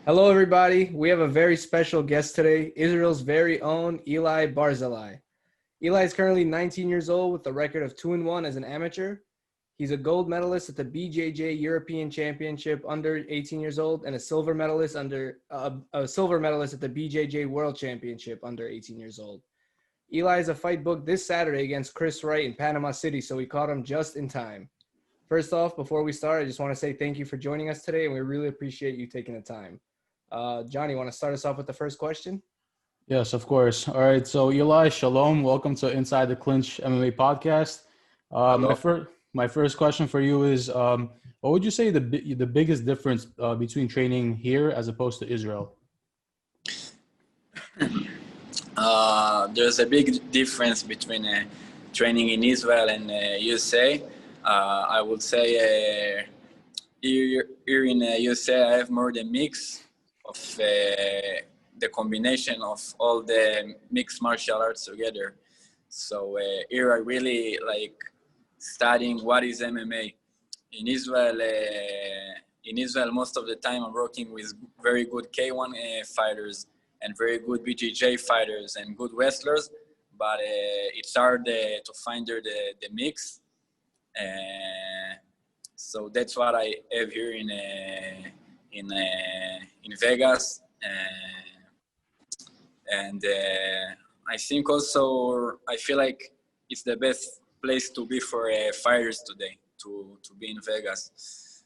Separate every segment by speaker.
Speaker 1: Hello, everybody. We have a very special guest today, Israel's very own Ilay Barzilay. Ilay is currently 19 years old with a record of 2-1 as an amateur. He's a gold medalist at the BJJ European Championship under 18 years old and a silver medalist at the BJJ World Championship under 18 years old. Ilay has a fight booked this Saturday against Christ Wright in Panama City, so we caught him just in time. First off, before we start, I just want to say thank you for joining us today, and we really appreciate you taking the time. Johnny, want to start us off with the first question?
Speaker 2: Yes, of course. All right. So Ilay, shalom. Welcome to Inside the Clinch MMA podcast. My first question for you is, what would you say the biggest difference between training here as opposed to Israel?
Speaker 3: There's a big difference between training in Israel and USA. I would say here in USA, I have more the mix of the combination of all the mixed martial arts together. So here I really like studying what is MMA. In Israel, most of the time I'm working with very good K1 fighters and very good BJJ fighters and good wrestlers, but it's hard to find the mix. So that's what I have here in Vegas, and I think also I feel like it's the best place to be for fighters today, to be in Vegas.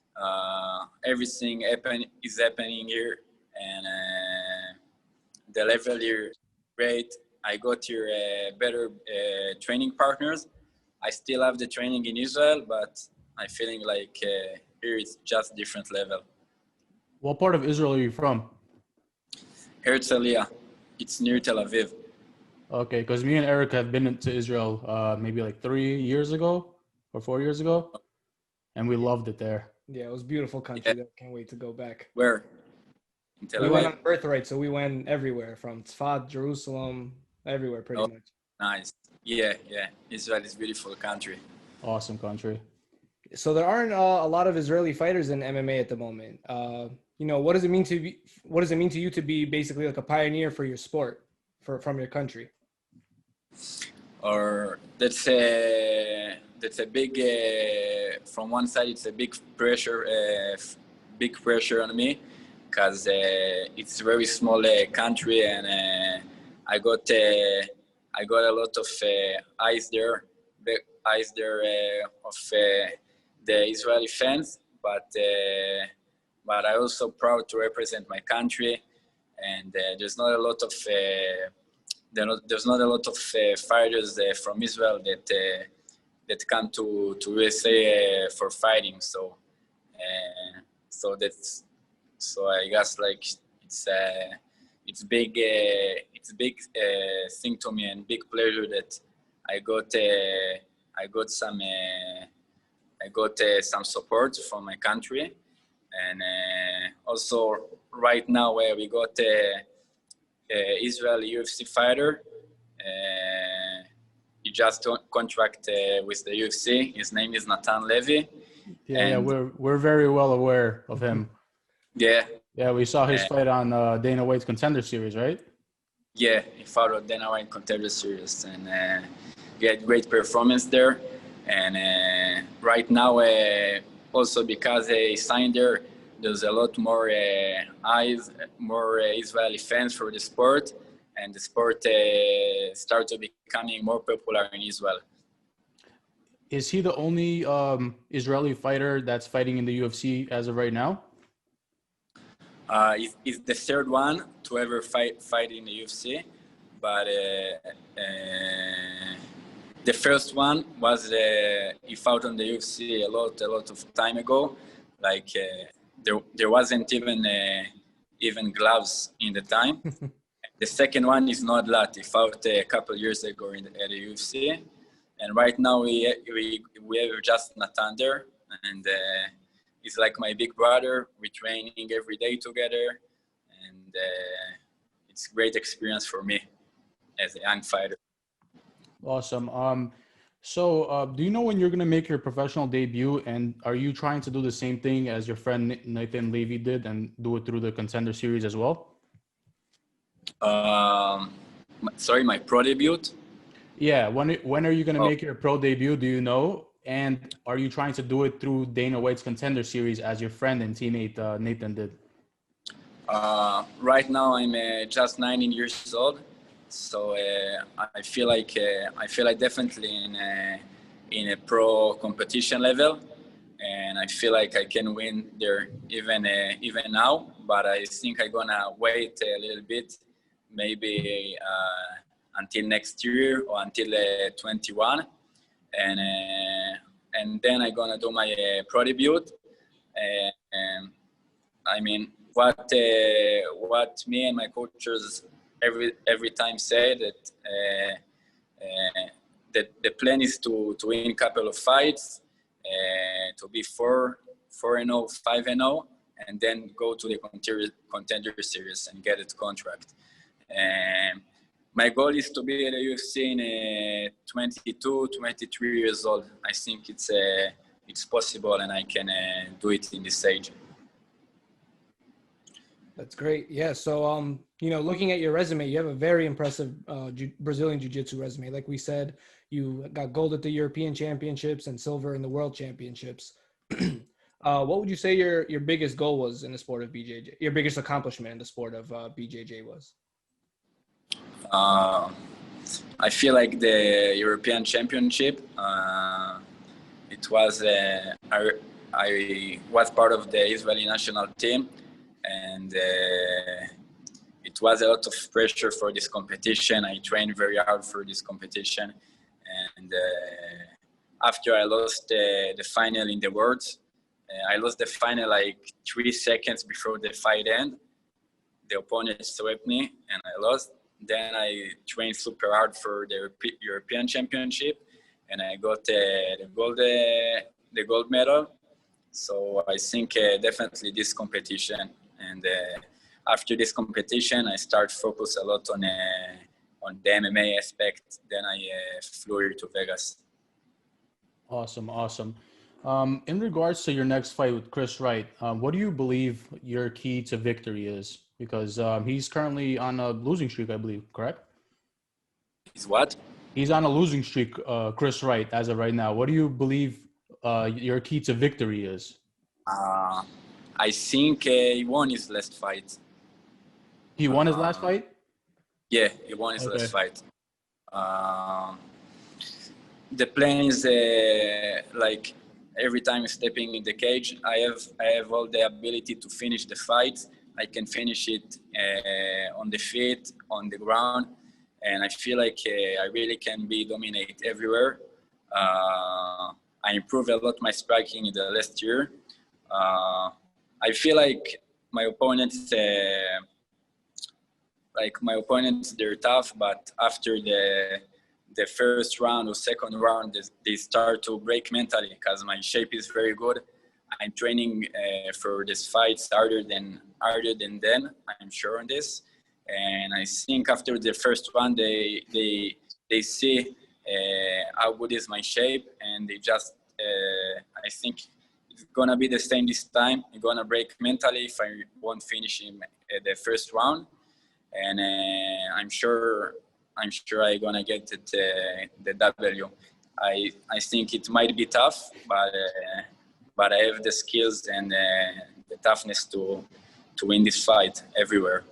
Speaker 3: Everything is happening here, and the level here great. I got here better training partners. I still have the training in Israel, but I'm feeling like here it's just different level.
Speaker 2: What part of Israel are you from?
Speaker 3: Herzliya. It's near Tel Aviv.
Speaker 2: Okay, because me and Eric have been to Israel maybe like 3 years ago or 4 years ago, and we loved it there.
Speaker 1: Yeah, it was a beautiful country. Yeah. Can't wait to go back.
Speaker 3: Where? In Tel Aviv?
Speaker 1: We went on birthright, so we went everywhere, from Tzfat, Jerusalem, everywhere pretty much.
Speaker 3: Nice. Yeah. Israel is a beautiful country.
Speaker 2: Awesome country.
Speaker 1: So there aren't a lot of Israeli fighters in MMA at the moment. What does it mean to you to be basically like a pioneer for your sport, from your country?
Speaker 3: Or that's a big. From one side, it's a big pressure on me, because it's a very small country, and I got a lot of eyes there of the Israeli fans, but I'm also proud to represent my country, and there's not a lot of fighters from Israel that come to USA for fighting. So I guess like it's big thing to me, and big pleasure that I got some support from my country, and also right now we got Israeli UFC fighter. He just contract with the UFC. His name is Natan Levy.
Speaker 2: Yeah, we're very well aware of him. Yeah, we saw his fight on Dana White's Contender series, right?
Speaker 3: Yeah, he fought on Dana White Contender series, and he had great performance there. And right now, also because he signed there, there's a lot more eyes, more Israeli fans for the sport, and the sport started becoming more popular in Israel.
Speaker 2: Is he the only Israeli fighter that's fighting in the UFC as of right now?
Speaker 3: He's the third one to ever fight in the UFC, but the first one was he fought on the UFC a lot of time ago. Like there wasn't even gloves in the time. The second one is Noad Lat. He fought a couple years ago at the UFC, and right now we have just Natan there, and he's like my big brother. We're training every day together, and it's a great experience for me as a young fighter.
Speaker 2: Awesome. So, do you know when you're going to make your professional debut? And are you trying to do the same thing as your friend Natan Levy did and do it through the Contender series as well?
Speaker 3: Sorry, my pro debut?
Speaker 2: Yeah. When are you going to make your pro debut? Do you know? And are you trying to do it through Dana White's Contender series as your friend and teammate Nathan did?
Speaker 3: Right now, I'm just 19 years old, so I feel like definitely in a pro competition level, and I feel like I can win there even now. But I think I'm gonna wait a little bit, maybe until next year or until 21, and then I'm gonna do my pro debut. I mean, what me and my coaches every time say that the plan is to win a couple of fights, to be 4-0, 5-0, and then go to the contender series and get a contract. My goal is to be at the UFC in 22, 23 years old. I think it's possible, and I can do it in this age.
Speaker 1: That's great. Yeah. So, looking at your resume, you have a very impressive Brazilian Jiu-Jitsu resume. Like we said, you got gold at the European Championships and silver in the World Championships. What would you say your biggest goal was in the sport of BJJ? Your biggest accomplishment in the sport of BJJ was?
Speaker 3: I feel like the European Championship. It was I was part of the Israeli national team. And it was a lot of pressure for this competition. I trained very hard for this competition. And after I lost the final in the Worlds, I lost the final like 3 seconds before the fight end. The opponent swept me and I lost. Then I trained super hard for the European Championship and I got the gold medal. So I think definitely this competition. And after this competition, I start focus a lot on the MMA aspect. Then I flew here to Vegas.
Speaker 2: Awesome. In regards to your next fight with Christ Wright, what do you believe your key to victory is? Because he's currently on a losing streak, I believe, correct?
Speaker 3: He's what?
Speaker 2: He's on a losing streak, Christ Wright, as of right now. What do you believe your key to victory is?
Speaker 3: I think he won his last fight.
Speaker 2: He won his last fight?
Speaker 3: Yeah, he won his last fight. The plan is like every time stepping in the cage, I have all the ability to finish the fight. I can finish it on the feet, on the ground, and I feel like I really can dominate everywhere. I improved a lot my striking in the last year. I feel like my opponents, they're tough, but after the first round or second round, they start to break mentally because my shape is very good. I'm training for this fight harder than then. I'm sure on this, and I think after the first round, they see how good is my shape, and they just I think. It's gonna be the same this time. I'm gonna break mentally if I won't finish him at the first round, and I'm sure I'm gonna get the W. I think it might be tough, but I have the skills and the toughness to win this fight everywhere.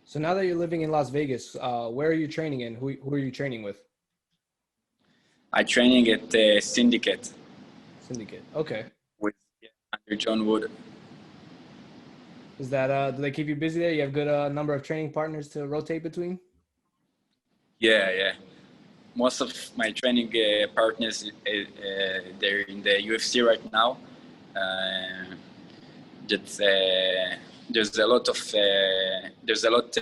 Speaker 1: So now that you're living in Las Vegas, where are you training in? Who are you training with?
Speaker 3: I'm training at Syndicate.
Speaker 1: Syndicate. Okay.
Speaker 3: With under John Wood.
Speaker 1: Is that do they keep you busy there? You have good number of training partners to rotate between? Yeah.
Speaker 3: Most of my training partners they're in the UFC right now. There's a lot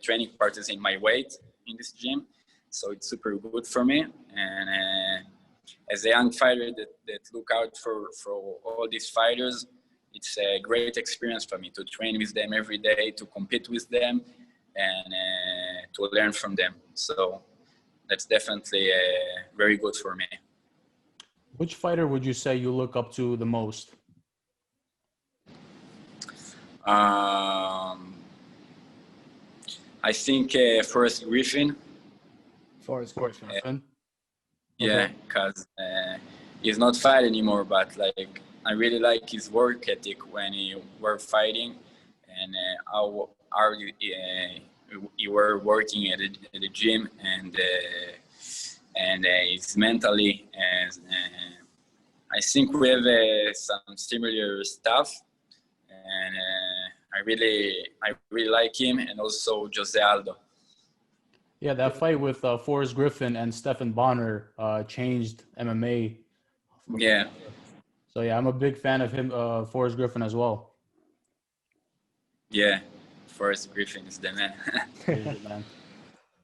Speaker 3: training partners in my weight in this gym, so it's super good for me. And as a young fighter that look out for all these fighters, it's a great experience for me to train with them every day, to compete with them, and to learn from them. So that's definitely very good for me.
Speaker 2: Which fighter would you say you look up to the most?
Speaker 3: I think Forrest Griffin.
Speaker 1: Forrest
Speaker 2: Griffin.
Speaker 3: Yeah, because he's not fighting anymore, but like I really like his work ethic when he were fighting, and how hard you were working at the gym, and it's mentally, and I think we have some similar stuff, and I really like him, and also Jose Aldo.
Speaker 2: Yeah, that fight with Forrest Griffin and Stephan Bonner changed MMA.
Speaker 3: Yeah.
Speaker 2: So yeah, I'm a big fan of him, Forrest Griffin as well.
Speaker 3: Yeah, Forrest Griffin is the man.
Speaker 2: Man.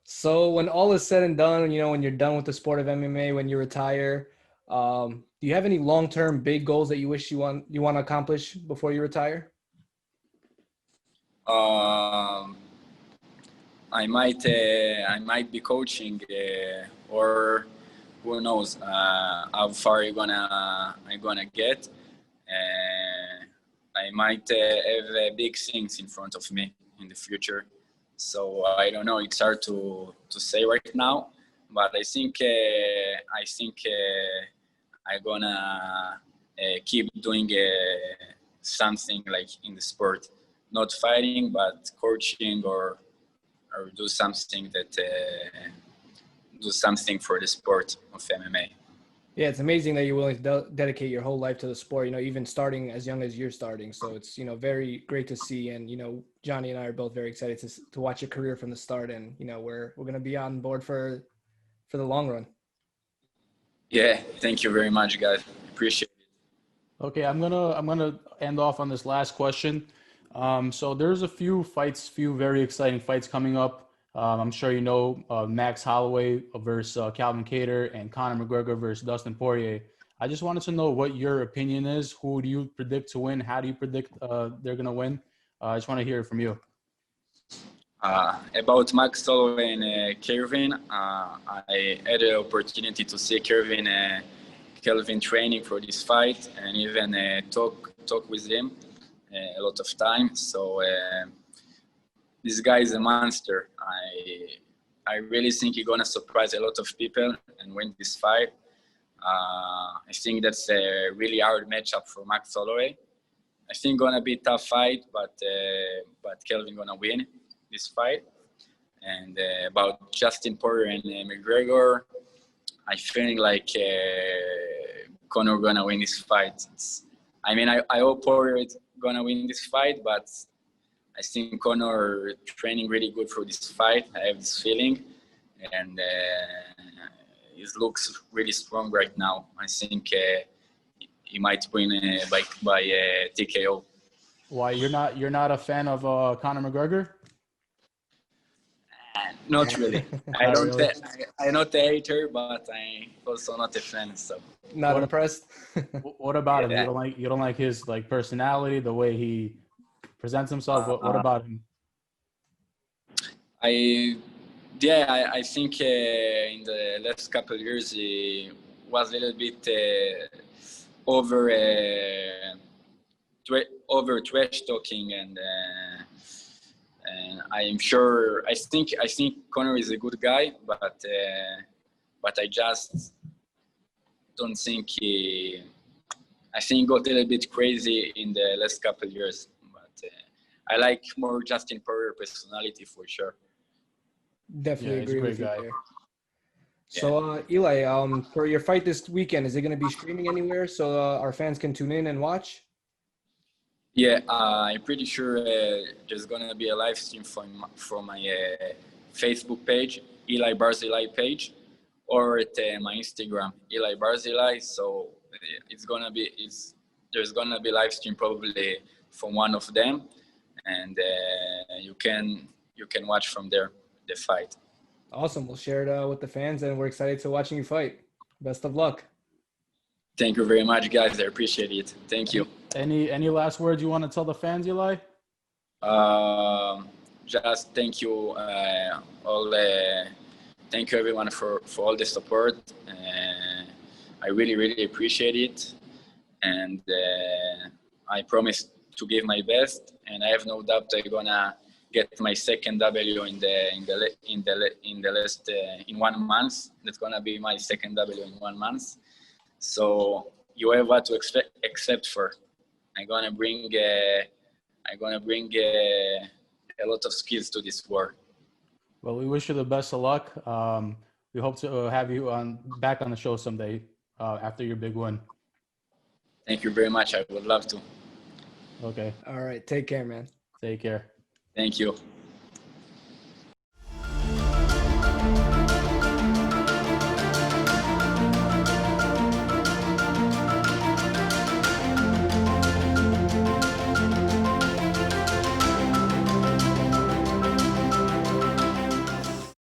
Speaker 1: So when all is said and done, you know, when you're done with the sport of MMA, when you retire, do you have any long-term big goals that you wish you want to accomplish before you retire?
Speaker 3: I might be coaching, or who knows how far I'm gonna get. I might have big things in front of me in the future. So I don't know. It's hard to say right now, but I think I'm gonna keep doing something like in the sport, not fighting, but coaching or do something for the sport of MMA.
Speaker 1: Yeah, it's amazing that you're willing to dedicate your whole life to the sport, you know, even starting as young as you're starting. So it's, you know, very great to see. And, you know, Johnny and I are both very excited to watch your career from the start. And, you know, we're going to be on board for the long run.
Speaker 3: Yeah. Thank you very much, guys. Appreciate it.
Speaker 2: Okay. I'm going to end off on this last question. So there's a few very exciting fights coming up. I'm sure you know Max Holloway versus Calvin Kattar and Conor McGregor versus Dustin Poirier. I just wanted to know what your opinion is. Who do you predict to win? How do you predict they're going to win? I just want to hear it from you.
Speaker 3: About Max Holloway and Kelvin, I had the opportunity to see Kelvin training for this fight, and even talk with him a lot of time. So this guy is a monster. I really think he's gonna surprise a lot of people and win this fight. I think that's a really hard matchup for Max Holloway. I think gonna be a tough fight, but Kelvin gonna win this fight. And about Justin Poirier and McGregor, I feeling like Conor gonna win this fight. I hope Poirier is gonna win this fight, but I think Conor training really good for this fight. I have this feeling, and he looks really strong right now. I think he might win by TKO.
Speaker 2: Why you're not a fan of Conor McGregor?
Speaker 3: Not really. I don't. Really. I'm not a hater, but I'm also not a fan. So
Speaker 1: not impressed.
Speaker 2: What about him? You don't like his like personality, the way he presents himself. What about him?
Speaker 3: I think in the last couple of years he was a little bit over trash talking, and I'm sure I think Conor is a good guy, but I just don't think I think he got a little bit crazy in the last couple of years. I like more Justin Poirier personality for sure.
Speaker 1: Definitely agree with you there. So, Eli, for your fight this weekend, is it going to be streaming anywhere so our fans can tune in and watch?
Speaker 3: Yeah, I'm pretty sure there's going to be a live stream from my Facebook page, Ilay Barzilay page, or at my Instagram, Ilay Barzilay. So there's going to be live stream probably from one of them, and you can watch from there the fight.
Speaker 1: Awesome. We'll share it with the fans, and we're excited to watching you fight. Best of luck.
Speaker 3: Thank you very much, guys. I appreciate it. Thank you.
Speaker 2: Any last words you want to tell the fans, Eli?
Speaker 3: Just thank you all thank you everyone for all the support. I really, really appreciate it. And I promise to give my best. And I have no doubt I'm gonna get my second W in 1 month. That's gonna be my second W in 1 month. So you have what to expect for. I'm gonna bring a lot of skills to this war.
Speaker 2: Well, we wish you the best of luck. We hope to have you back on the show someday after your big win.
Speaker 3: Thank you very much. I would love to.
Speaker 2: Okay.
Speaker 1: All right. Take care, man.
Speaker 2: Take care.
Speaker 3: Thank you.